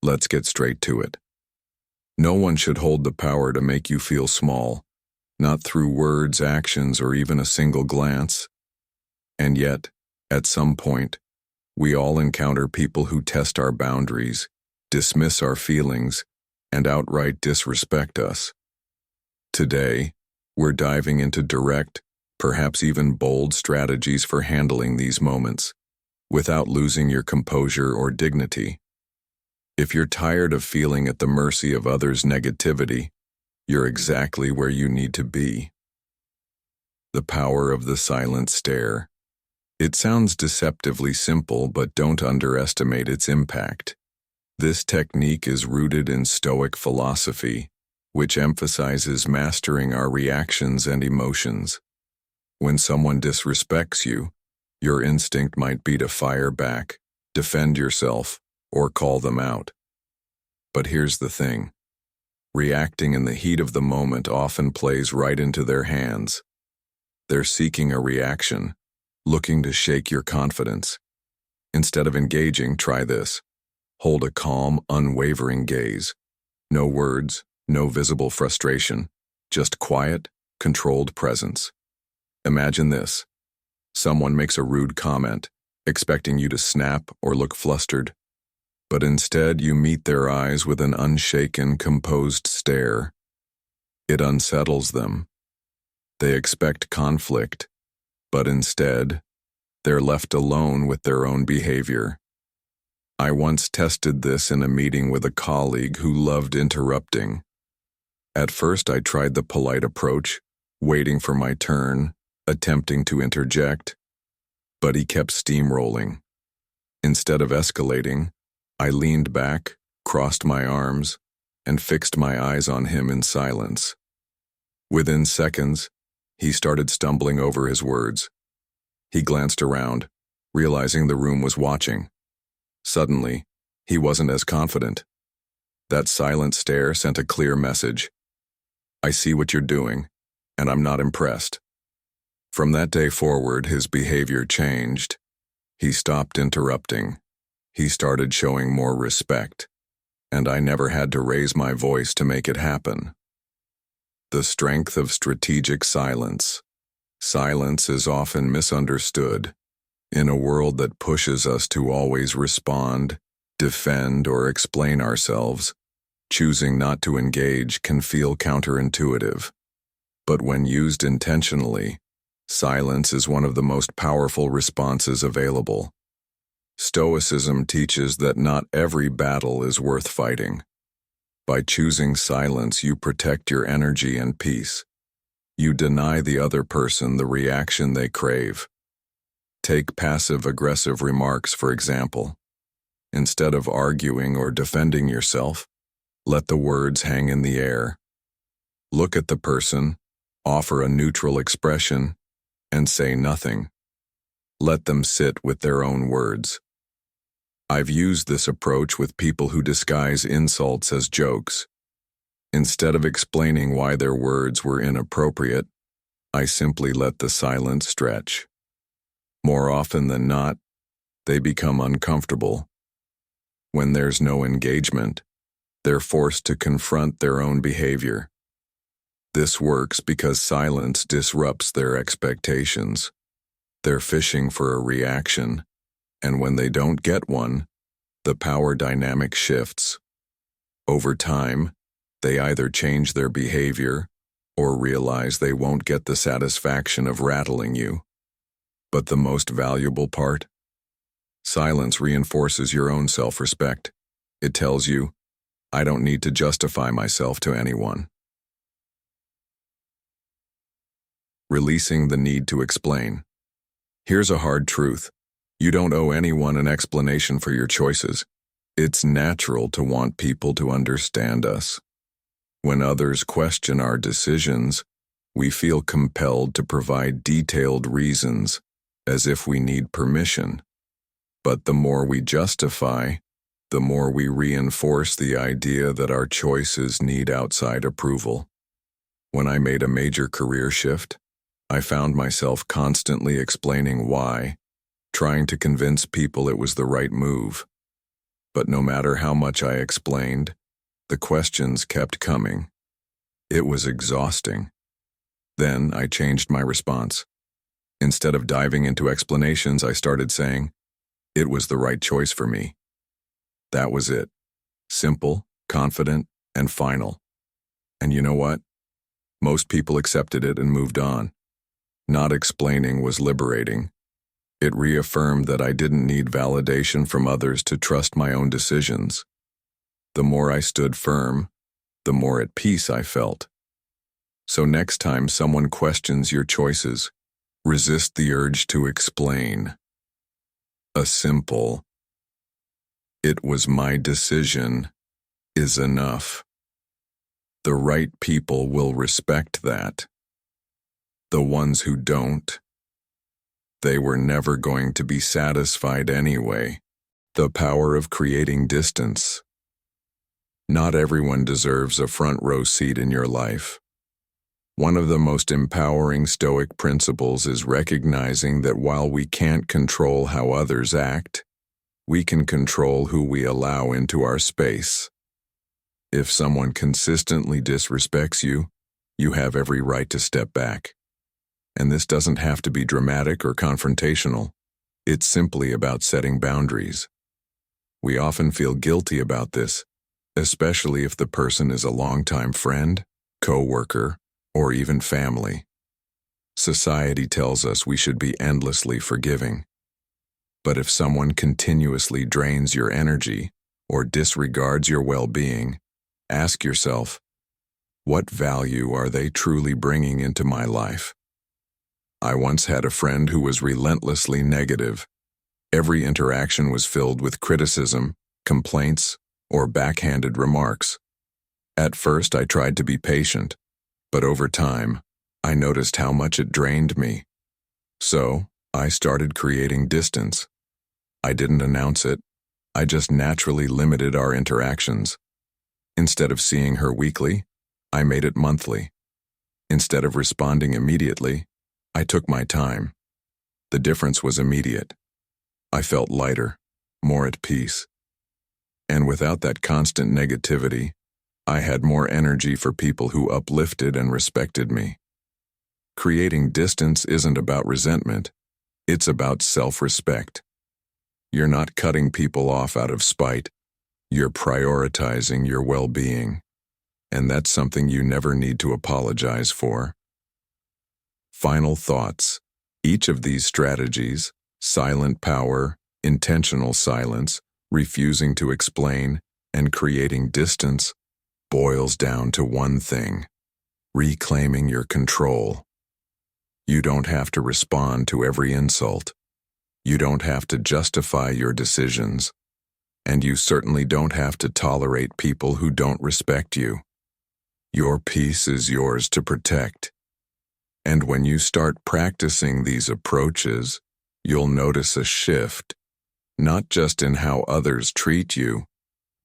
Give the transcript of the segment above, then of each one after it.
Let's get straight to it. No one should hold the power to make you feel small, not through words, actions, or even a single glance. And yet, at some point, we all encounter people who test our boundaries, dismiss our feelings, and outright disrespect us. Today, we're diving into direct, perhaps even bold strategies for handling these moments, without losing your composure or dignity. If you're tired of feeling at the mercy of others' negativity, you're exactly where you need to be. The power of the silent stare. It sounds deceptively simple, but don't underestimate its impact. This technique is rooted in Stoic philosophy, which emphasizes mastering our reactions and emotions. When someone disrespects you, your instinct might be to fire back, defend yourself, or call them out. But here's the thing. Reacting in the heat of the moment often plays right into their hands. They're seeking a reaction, looking to shake your confidence. Instead of engaging, try this. Hold a calm, unwavering gaze. No words, no visible frustration, just quiet, controlled presence. Imagine this. Someone makes a rude comment, expecting you to snap or look flustered. But instead you meet their eyes with an unshaken, composed stare. It unsettles them. They expect conflict, but instead, they're left alone with their own behavior. I once tested this in a meeting with a colleague who loved interrupting. At first I tried the polite approach, waiting for my turn, attempting to interject, but he kept steamrolling. Instead of escalating, I leaned back, crossed my arms, and fixed my eyes on him in silence. Within seconds, he started stumbling over his words. He glanced around, realizing the room was watching. Suddenly, he wasn't as confident. That silent stare sent a clear message. I see what you're doing, and I'm not impressed. From that day forward, his behavior changed. He stopped interrupting. He started showing more respect, and I never had to raise my voice to make it happen. The strength of strategic silence. Silence is often misunderstood. In a world that pushes us to always respond, defend, or explain ourselves, choosing not to engage can feel counterintuitive. But when used intentionally, silence is one of the most powerful responses available. Stoicism teaches that not every battle is worth fighting. By choosing silence, you protect your energy and peace. You deny the other person the reaction they crave. Take passive-aggressive remarks, for example. Instead of arguing or defending yourself, let the words hang in the air. Look at the person, offer a neutral expression, and say nothing. Let them sit with their own words. I've used this approach with people who disguise insults as jokes. Instead of explaining why their words were inappropriate, I simply let the silence stretch. More often than not, they become uncomfortable. When there's no engagement, they're forced to confront their own behavior. This works because silence disrupts their expectations. They're fishing for a reaction, and when they don't get one, the power dynamic shifts. Over time, they either change their behavior or realize they won't get the satisfaction of rattling you. But the most valuable part? Silence reinforces your own self-respect. It tells you, I don't need to justify myself to anyone. Releasing the need to explain. Here's a hard truth. You don't owe anyone an explanation for your choices. It's natural to want people to understand us. When others question our decisions, we feel compelled to provide detailed reasons, as if we need permission. But the more we justify, the more we reinforce the idea that our choices need outside approval. When I made a major career shift, I found myself constantly explaining why, trying to convince people it was the right move. But no matter how much I explained, the questions kept coming. It was exhausting. Then I changed my response. Instead of diving into explanations, I started saying, it was the right choice for me. That was it. Simple, confident, and final. And you know what? Most people accepted it and moved on. Not explaining was liberating. It reaffirmed that I didn't need validation from others to trust my own decisions. The more I stood firm, the more at peace I felt. So next time someone questions your choices, resist the urge to explain. A simple, "It was my decision," is enough. The right people will respect that. The ones who don't, they were never going to be satisfied anyway. The power of creating distance. Not everyone deserves a front row seat in your life. One of the most empowering Stoic principles is recognizing that while we can't control how others act, we can control who we allow into our space. If someone consistently disrespects you, you have every right to step back. And this doesn't have to be dramatic or confrontational. It's simply about setting boundaries. We often feel guilty about this, especially if the person is a longtime friend, co-worker, or even family. Society tells us we should be endlessly forgiving. But if someone continuously drains your energy or disregards your well-being, ask yourself, what value are they truly bringing into my life? I once had a friend who was relentlessly negative. Every interaction was filled with criticism, complaints, or backhanded remarks. At first, I tried to be patient, but over time, I noticed how much it drained me. So, I started creating distance. I didn't announce it. I just naturally limited our interactions. Instead of seeing her weekly, I made it monthly. Instead of responding immediately, I took my time. The difference was immediate. I felt lighter, more at peace. And without that constant negativity, I had more energy for people who uplifted and respected me. Creating distance isn't about resentment. It's about self-respect. You're not cutting people off out of spite. You're prioritizing your well-being. And that's something you never need to apologize for. Final thoughts. Each of these strategies, silent power, intentional silence, refusing to explain, and creating distance, boils down to one thing: reclaiming your control. You don't have to respond to every insult. You don't have to justify your decisions. And you certainly don't have to tolerate people who don't respect you. Your peace is yours to protect. And when you start practicing these approaches, you'll notice a shift, not just in how others treat you,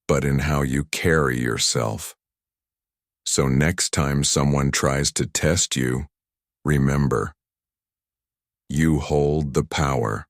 but in how you carry yourself. So next time someone tries to test you, remember, you hold the power.